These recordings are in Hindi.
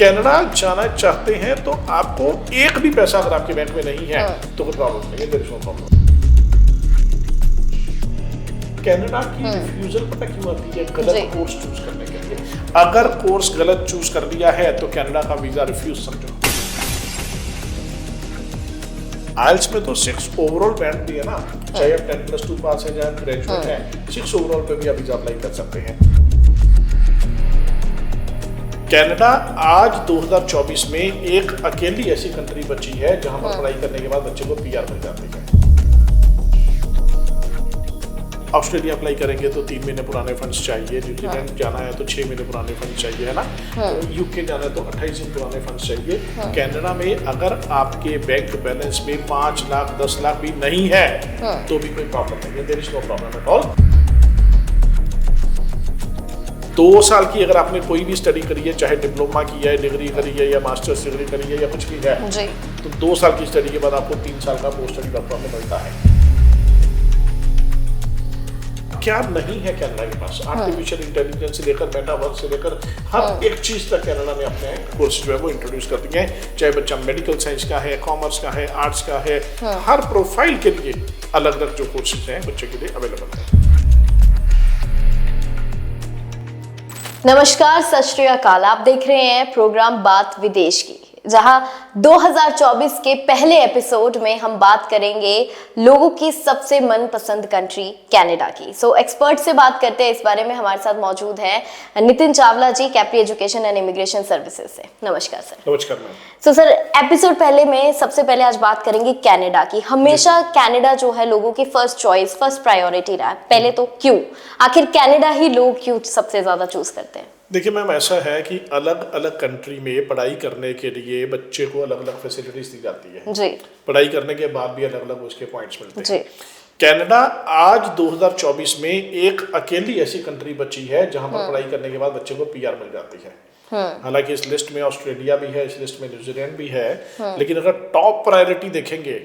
कनाडा जाना चाहते हैं तो आपको एक भी पैसा अगर आपके बैंक में नहीं है तो कोई प्रॉब्लम नहीं है, there is no problem. Canada की रिफ्यूजल पता क्यों आती है? गलत कोर्स चूज करने के लिए। अगर कोर्स गलत चूज कर लिया है तो कनाडा का वीजा रिफ्यूज समझो। आइल्स में तो 6 ओवरऑल बैंड भी है ना, चाहे आप 10+2 पास है, चाहे ग्रेजुएट है, 6 ओवरऑल पे भी आप वीजा अप्लाई कर सकते हैं। कनाडा आज 2024 में एक अकेली ऐसी कंट्री बची है जहां पर पढ़ाई करने के बाद बच्चे को पीआर मिल जाती है। ऑस्ट्रेलिया अप्लाई करेंगे तो 3 महीने पुराने फंड्स चाहिए, न्यूजीलैंड जाना है तो 6 महीने पुराने फंड्स चाहिए, है ना। तो यूके जाना है तो 28 दिन पुराने फंड्स चाहिए। कनाडा में अगर आपके बैंक बैलेंस में 5 लाख 10 लाख भी नहीं है तो भी कोई प्रॉब्लम नहीं है, there is no problem at all. 2 साल की अगर आपने कोई भी स्टडी करी है, चाहे डिप्लोमा की है, डिग्री करी है या मास्टर्स डिग्री करी है या कुछ भी है जी, तो 2 साल की स्टडी के बाद आपको 3 साल का पोस्ट स्टडी डॉक्टर मिलता है। क्या नहीं है कनाडा के पास? आर्टिफिशियल इंटेलिजेंस से लेकर मेटावर्स से लेकर हर एक चीज तक कनाडा ने अपने कोर्स जो है वो इंट्रोड्यूस कर दिए हैं। चाहे बच्चा मेडिकल साइंस का है, कॉमर्स का है, आर्ट्स का है, हर प्रोफाइल के लिए अलग अलग जो कोर्सेज हैं बच्चे के लिए अवेलेबल है। नमस्कार, सत श्री अकाल। आप देख रहे हैं प्रोग्राम बात विदेश की, जहां 2024 के पहले एपिसोड में हम बात करेंगे लोगों की सबसे मनपसंद कंट्री कनाडा की। सो एक्सपर्ट से बात करते हैं इस बारे में। हमारे साथ मौजूद हैं Nitin Chawla ji, Capri education and immigration services से। नमस्कार सर। नमस्कार मैम। सो सर, एपिसोड पहले में सबसे पहले आज बात करेंगे कनाडा की। हमेशा कनाडा जो है लोगों की फर्स्ट चॉइस, फर्स्ट प्रायोरिटी रहा है। पहले तो क्यों, आखिर कनाडा ही लोग क्यों सबसे ज्यादा चूज करते हैं? देखिए मैम, ऐसा है कि अलग अलग कंट्री में पढ़ाई करने के लिए बच्चे को अलग अलग फैसिलिटीज दी जाती है जी। पढ़ाई करने के बाद भी अलग अलग उसके पॉइंट्स मिलते हैं। कनाडा आज 2024 में एक अकेली ऐसी कंट्री बची है जहां पर पढ़ाई करने के बाद बच्चे को पीआर मिल जाती है। हालांकि इस लिस्ट में ऑस्ट्रेलिया भी है, इस लिस्ट में न्यूजीलैंड भी है, लेकिन अगर टॉप प्रायोरिटी देखेंगे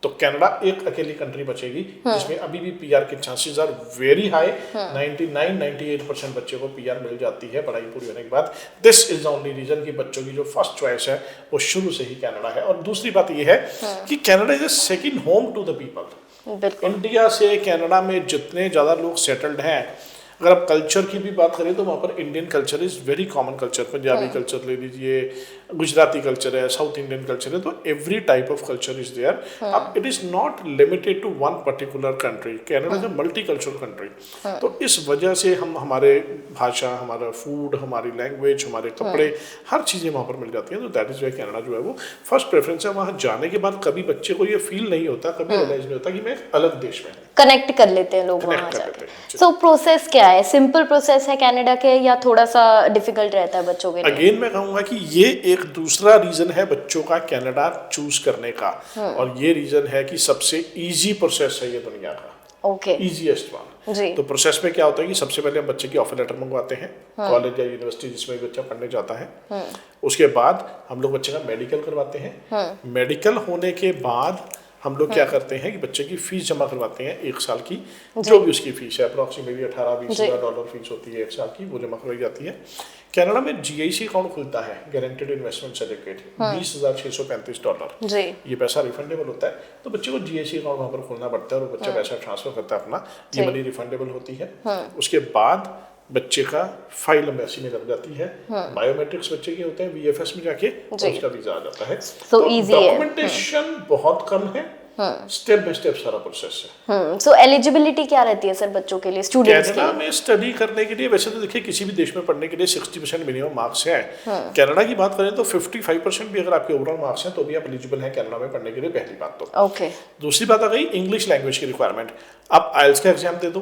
तो कनाडा एक अकेली कंट्री बचेगी जिसमें अभी भी पीआर के चांसेस आर वेरी हाई। 99-98% बच्चे को पीआर मिल जाती है पढ़ाई पूरी होने के बाद। This is the only reason कि बच्चों की जो फर्स्ट चॉइस है वो शुरू से ही कनाडा है। और दूसरी बात ये है कि Canada is a second home to the people. India से कनाडा में जितने ज़्यादा लोग सेटल्ड हैं, अगर आप कल्चर की भी बात करें तो वहाँ पर Indian culture is very common culture. Punjabi culture ले लीजिए, गुजराती कल्चर है, साउथ इंडियन कल्चर है, तो every type of culture is there. अब it is not limited to one particular country. Canada is a multi cultural country, तो इस वजह से हम हमारे भाषा, हमारा फूड, हमारी लैंग्वेज, हमारे कपड़े, हर चीज़ें वहाँ पर मिल जाती हैं। तो दैट इज़ वाई कनाडा जो है वो फर्स्ट प्रेफरेंस है। वहाँ जाने के बाद कभी बच्चे को ये फील नहीं होता, कभी रियलाइज नहीं होता कि मैं अलग देश में हूँ। कनेक्ट कर लेते हैं लोग वहाँ जाके। सो प्रोसेस क्या है? सिंपल प्रोसेस है कनाडा के या थोड़ा सा डिफिकल्ट रहता है बच्चों के लिए? अगेन मैं कहूँगा कि ये एक दूसरा रीजन है बच्चों का कनाडा चूज करने का, और ये रीजन है कि सबसे इजी प्रोसेस है ये दुनिया का। Okay, easiest one. तो प्रोसेस में क्या होता है कि सबसे पहले हम बच्चे की ऑफर लेटर मंगवाते हैं, कॉलेज या यूनिवर्सिटी जिसमें बच्चा पढ़ने जाता है। उसके बाद हम लोग बच्चे का मेडिकल करवाते हैं। मेडिकल होने के बाद हम लोग क्या करते हैं कि बच्चे की फीस जमा करवाते हैं 1 साल की, जो भी उसकी फीस है, अप्रॉक्सीमेटली $18-20 फीस होती है 1 साल की, वो जमा करवाई जाती है। कनाडा में जीआईसी अकाउंट खुलता है, गारंटेड इन्वेस्टमेंट सर्टिफिकेट, $20,635। ये पैसा रिफंडेबल होता है, तो बच्चे को जीआईसी अकाउंट वहाँ पर खोलना पड़ता है और बच्चा पैसा ट्रांसफर करता है अपना, ये मनी रिफंडेबल होती है। उसके बाद बच्चे का फाइल एम्बेसी में लग जाती है, बायोमेट्रिक्स बच्चे के होते हैं, वीएफएस में जाके उसका वीजा आ जाता है। तो डॉक्यूमेंटेशन बहुत कम है, स्टेप बाय स्टेप सारा प्रोसेस है। सो एलिजिबिलिटी क्या रहती है सर बच्चों के लिए, स्टूडेंट्स के लिए? कनाडा में स्टडी करने के लिए वैसे तो देखिए किसी भी देश में पढ़ने के लिए 60% मिनिमम मार्क्स है। कनाडा की बात करें तो 55% भी अगर आपके ओवरऑल मार्क्स हैं तो भी आप एलिजिबल हैं कनाडा में पढ़ने के लिए, पहली बात तो। ओके। दूसरी बात आ गई इंग्लिश लैंग्वेज की रिक्वायरमेंट। आप आइल्स का एग्जाम दे दो,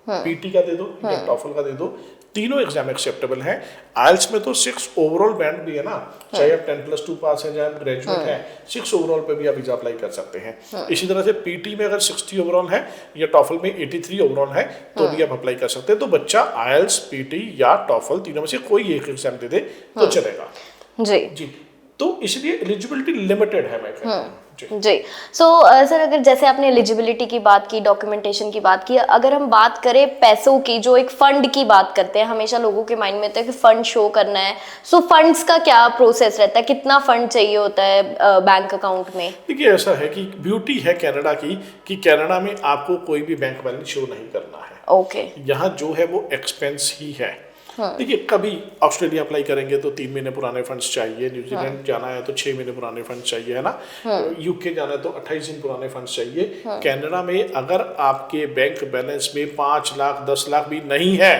पीटी का दे दो या टॉफल का दे दो, तीनों एग्जाम एक्सेप्टेबल हैं। आइल्स में तो 6 ओवरऑल बैंड भी है ना, चाहे आप 10+2 पास है, चाहे आप ग्रेजुएट हैं, 6 ओवरऑल पे भी आप वीजा अप्लाई कर सकते हैं। इसी तरह से पीटी में अगर 60 ओवरऑल है या टॉफल में 83 ओवरऑल है तो भी आप अप्लाई कर सकते हैं। तो बच्चा आइल्स, पीटी या टॉफल तीनों में से कोई एक एग्जाम दे दे तो चलेगा जी। तो इसलिए एलिजिबिलिटी लिमिटेड है, मैं कहता हूँ। जी। सो सर, अगर जैसे आपने एलिजिबिलिटी की बात की, डॉक्यूमेंटेशन की बात की, अगर हम बात करें पैसों की, जो एक फंड की बात करते हैं, हमेशा लोगों के माइंड में होता है कि फंड शो करना है। सो फंड्स का क्या प्रोसेस रहता है, कितना फंड चाहिए होता है बैंक अकाउंट में? देखिए, ऐसा है कि ब्यूटी है कनाडा की कि कनाडा में आपको कोई भी बैंक बैलेंस शो नहीं करना है। ओके। यहाँ जो है वो एक्सपेंस ही है। देखिए, कभी ऑस्ट्रेलिया अप्लाई करेंगे तो 3 महीने पुराने फंड्स चाहिए, न्यूजीलैंड जाना है तो 6 महीने पुराने फंड्स चाहिए, है ना, यूके जाना है तो 28 दिन पुराने फंड्स चाहिए। कनाडा में अगर आपके बैंक बैलेंस में 5 लाख 10 लाख भी नहीं है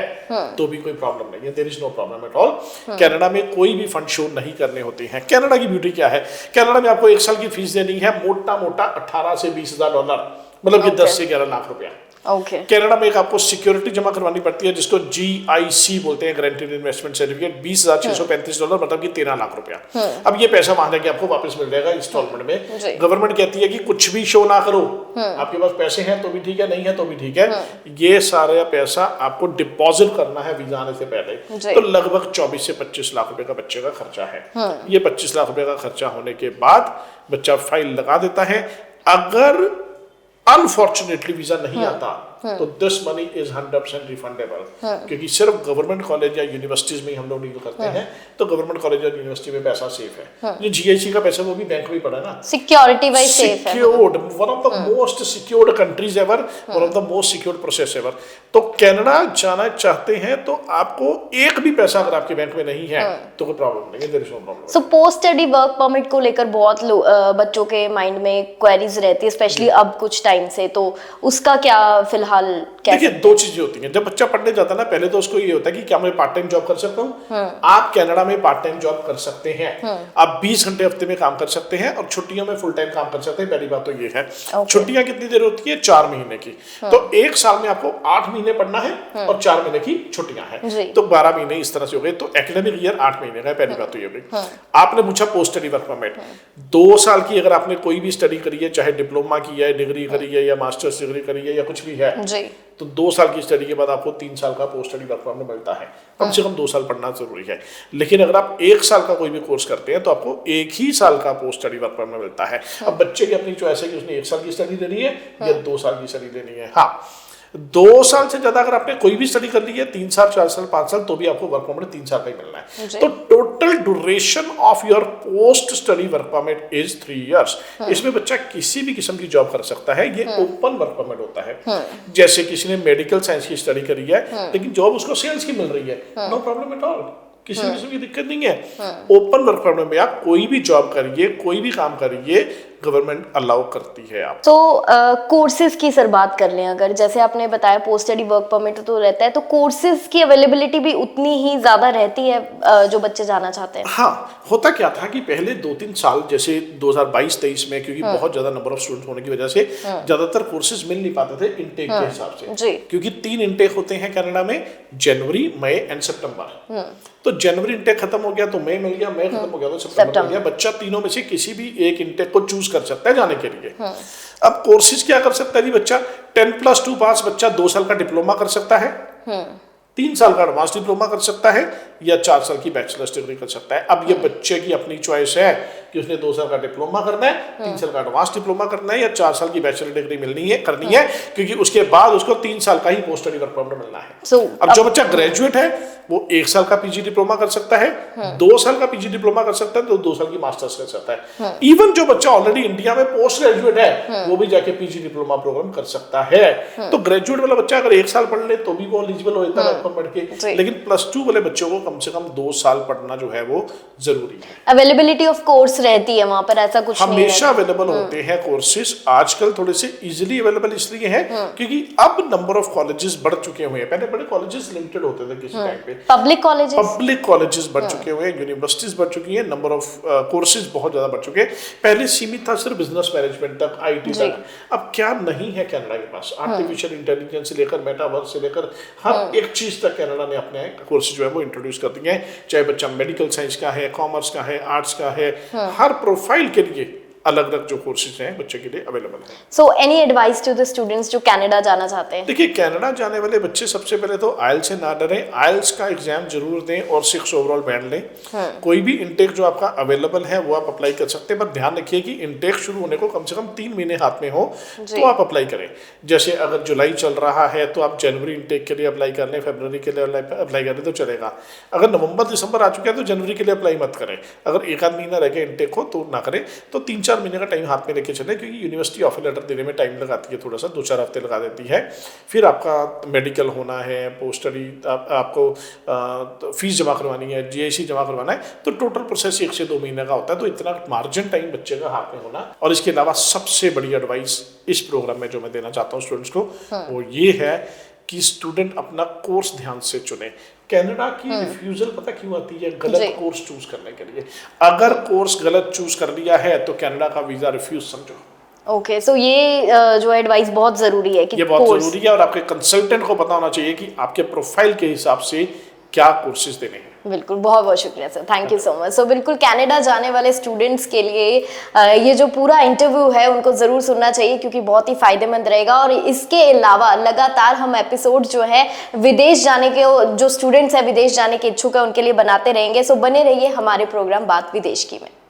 तो भी कोई प्रॉब्लम नहीं है, there is no problem at all. Canada में कोई भी फंड शो नहीं करने होते हैं। कनाडा की ब्यूटी क्या है, कनाडा में आपको 1 साल की फीस देनी है मोटा मोटा 18 से 20 हजार डॉलर, मतलब कि 10 से 11 लाख रुपया। कनाडा में एक आपको सिक्योरिटी जमा करवानी पड़ती है जिसको GIC बोलते हैं, गारंटीड इन्वेस्टमेंट सर्टिफिकेट, $20,635, मतलब कि 13 लाख रुपया। अब ये पैसा वहां जाके आपको वापस मिल जाएगा इंस्टॉलमेंट में। गवर्नमेंट कहती है कि कुछ भी शो ना करो, आपके पास पैसे हैं तो भी ठीक है, नहीं है तो भी ठीक है, ये सारा पैसा आपको डिपॉजिट करना है वीजा आने से पहले। तो लगभग 24 से 25 लाख रुपए का बच्चे का खर्चा है। ये 25 लाख रुपए का खर्चा होने के बाद बच्चा फाइल लगा देता है। अगर अनफॉर्चुनेटली वीजा नहीं आता तो दिस मनी इज 100% रिफंडेबल, क्योंकि सिर्फ गवर्नमेंट कॉलेज या यूनिवर्सिटीज में हम लोग डील करते हैं, तो गवर्नमेंट कॉलेज और यूनिवर्सिटी में पैसा सेफ है। ये GIC का पैसा वो भी बैंक में पड़ा है ना, सिक्योरिटी वाइज सेफ है, secured, one of the most secured countries ever, one of the most secured process ever. तो कनाडा जाना चाहते हैं तो आपको एक भी पैसा अगर आपके बैंक में नहीं है तो कोई प्रॉब्लम नहीं है, there is no problem. So post study work permit को लेकर बहुत बच्चों के माइंड में क्वेरीज रहती है, स्पेशली अब कुछ टाइम से, तो उसका क्या फिलहाल देखिए, 2 चीजें होती हैं। जब बच्चा पढ़ने जाता है ना, पहले तो उसको ये होता है कि क्या मैं पार्ट टाइम जॉब कर सकता हूँ। आप कनाडा में पार्ट टाइम जॉब कर सकते हैं, आप 20 घंटे हफ्ते में काम कर सकते हैं और छुट्टियों में फुल टाइम काम कर सकते हैं। पहली बात तो ये है। छुट्टियां कितनी देर होती है? 4 महीने की। तो 1 साल में आपको 8 महीने पढ़ना है और 4 महीने की छुट्टियां हैं, तो 12 महीने इस तरह से हो गए। तो एकेडमिक ईयर 8 महीने का है। पहली बात तो ये हुई। आपने पूछा पोस्ट स्टडी वर्क परमिट, 2 साल की अगर आपने कोई भी स्टडी करी है, चाहे डिप्लोमा की है, डिग्री करी है या मास्टर्स डिग्री करी है या कुछ भी है, तो 2 साल की स्टडी के बाद आपको 3 साल का पोस्ट स्टडी वर्क परमिट मिलता है। कम से कम 2 साल पढ़ना जरूरी है। लेकिन अगर आप 1 साल का कोई भी कोर्स करते हैं तो आपको 1 ही साल का पोस्ट स्टडी वर्क परमिट मिलता है। अब बच्चे की अपनी चॉइस है कि उसने 1 साल की स्टडी लेनी है या 2 साल की स्टडी लेनी है। हाँ, 2 साल से ज्यादा अगर आपने कोई भी स्टडी कर ली है, 3 साल 4 साल 5 साल, तो भी आपको वर्क परमिट 3 साल का ही मिलना है। तो total duration of your post study work permit is 3 years. इसमें बच्चा किसी भी किस्म की जॉब कर सकता है। ये ओपन वर्क परमिट होता है। जैसे किसी ने मेडिकल साइंस की स्टडी करी है लेकिन जॉब उसको सेल्स की मिल रही है, नो प्रॉब्लम एट ऑल, किसी किस्म की दिक्कत नहीं है। ओपन वर्क परमिट में आप कोई भी जॉब करिए, कोई भी काम करिए, गवर्नमेंट अलाउ करती है आप। तो कोर्सेज की सर बात कर लें, अगर जैसे आपने बताया पोस्ट स्टडी वर्क परमिट तो रहता है, तो कोर्सेज की अवेलेबिलिटी भी उतनी ही ज्यादा रहती है जो बच्चे जाना चाहते हैं? हाँ, होता क्या था कि पहले 2-3 साल, जैसे 2022-23 में, क्योंकि बहुत ज्यादा नंबर ऑफ स्टूडेंट होने की वजह से ज्यादातर कोर्सेज मिल नहीं पाते थे इंटेक के हिसाब से, क्योंकि 3 इंटेक होते हैं कनाडा में, जनवरी, मई एंड सितंबर। तो जनवरी इंटेक खत्म हो गया तो मई मिल गया, मई खत्म हो गया तो सितंबर मिल गया। बच्चा तीनों में से किसी भी एक इंटेक को चूज कर सकता है जाने के लिए। अब कोर्सेज क्या कर सकता है जी बच्चा? 10+2 पास बच्चा 2 साल का डिप्लोमा कर सकता है, 3 साल का एडवांस डिप्लोमा कर सकता है या 4 साल की बैचलर्स डिग्री कर सकता है। अब ये बच्चे की अपनी चॉइस है कि उसने 2 साल का डिप्लोमा करना है, 3 साल का एडवांस डिप्लोमा करना है या 4 साल की बैचलर डिग्री करनी है, क्योंकि उसके बाद उसको 3 साल का ही पोस्ट स्टडी वर्क परमिट मिलना है। अब जो बच्चा ग्रेजुएट है वो 1 साल का पीजी डिप्लोमा कर सकता है, 2 साल का पीजी डिप्लोमा कर सकता है, तो 2 साल की मास्टर्स कर सकता है। इवन जो बच्चा ऑलरेडी इंडिया में पोस्ट ग्रेजुएट है वो भी जाके पीजी डिप्लोमा प्रोग्राम कर सकता है। तो ग्रेजुएट वाला बच्चा अगर 1 साल पढ़ ले तो भी वो एलिजिबल हो जाता है वर्क परमिट के। लेकिन +2 वाले बच्चों को कम से कम 2 साल पढ़ना जो है वो जरूरी है। अवेलेबिलिटी ऑफ कोर्स रहती है वहां पर, ऐसा कुछ नहीं है? हमेशा अवेलेबल होते हैं कोर्सेज। आजकल थोड़े से इजीली अवेलेबल इसलिए है क्योंकि अब नंबर ऑफ कॉलेजेस बढ़ चुके हुए हैं। पहले बड़े कॉलेजेस लिमिटेड होते थे किसी टाइम पे, पब्लिक कॉलेजेस बढ़ चुके हुए हैं, यूनिवर्सिटीज बढ़ चुकी हैं, नंबर ऑफ कोर्सेज बहुत ज्यादा बढ़ चुके हैं। पहले सीमित था सिर्फ बिजनेस मैनेजमेंट तक, IT तक। अब क्या नहीं है कनाडा के पास, आर्टिफिशियल इंटेलिजेंस से लेकर मेटावर्स से लेकर हर एक चीज तक कनाडा ने अपने कोर्सेज जो है वो इंट्रोड्यूस कर दिए हैं। चाहे बच्चा मेडिकल साइंस का है, कॉमर्स का है, आर्ट्स का है, हर प्रोफाइल के लिए अलग अलग जो कोर्सेज हैं बच्चे के लिए अवेलेबल हैं। So any advice to the students जो कनाडा जाना चाहते हैं? देखिए, कनाडा जाने वाले बच्चे सबसे पहले तो आइल्स से ना डरें, आइल्स का एग्जाम जरूर दें और 6 ओवरऑल बैंड लें। कोई भी इनटेक जो आपका अवेलेबल है वो आप अप्लाई कर सकते हैं, पर ध्यान रखिए कि इनटेक शुरू होने को कम से कम 3 महीने हाथ में हो तो आप अप्लाई करें। जैसे अगर जुलाई चल रहा है तो आप जनवरी इनटेक के लिए अप्लाई कर लें, फरवरी के लिए अप्लाई कर लें तो चलेगा। अगर नवंबर दिसंबर आ चुका है तो जनवरी के लिए अप्लाई मत करें। अगर एक आध महीना रह गया इनटेक हो तो ना करें। तो 3-4 महीने का टाइम हाथ में लेके चलें, क्योंकि यूनिवर्सिटी ऑफर लेटर देने में टाइम लगाती है, थोड़ा सा 2-4 हफ्ते लगा देती है। फिर आपका मेडिकल होना है, पोस्ट स्टडी आपको फीस जमा करवानी है, जीआईसी जमा करवाना है, तो टोटल प्रोसेस 1 से 2 महीने का होता है। तो इतना मार्जिन टाइम बच्चे का हाथ में होना। और इसके अलावा सबसे बड़ी एडवाइस इस प्रोग्राम में जो मैं देना चाहता हूँ स्टूडेंट्स को, वो ये है कि स्टूडेंट अपना कोर्स ध्यान से चुने। कनाडा की रिफ्यूजल पता क्यों आती है? गलत कोर्स चूज करने के लिए। अगर कोर्स गलत चूज कर लिया है तो कनाडा का वीजा रिफ्यूज समझो। ओके, सो ये जो एडवाइस बहुत जरूरी है कि ये बहुत जरूरी है, और आपके कंसल्टेंट को पता होना चाहिए कि आपके प्रोफाइल के हिसाब से क्या कोर्सेज देने हैं। बिल्कुल, बहुत बहुत शुक्रिया sir, thank you so much. So बिल्कुल कनाडा जाने वाले स्टूडेंट्स के लिए ये जो पूरा इंटरव्यू है उनको ज़रूर सुनना चाहिए, क्योंकि बहुत ही फायदेमंद रहेगा। और इसके अलावा लगातार हम एपिसोड जो है विदेश जाने के, जो स्टूडेंट्स हैं विदेश जाने के इच्छुक है उनके लिए बनाते रहेंगे। सो बने रहिए हमारे प्रोग्राम बात विदेश की में।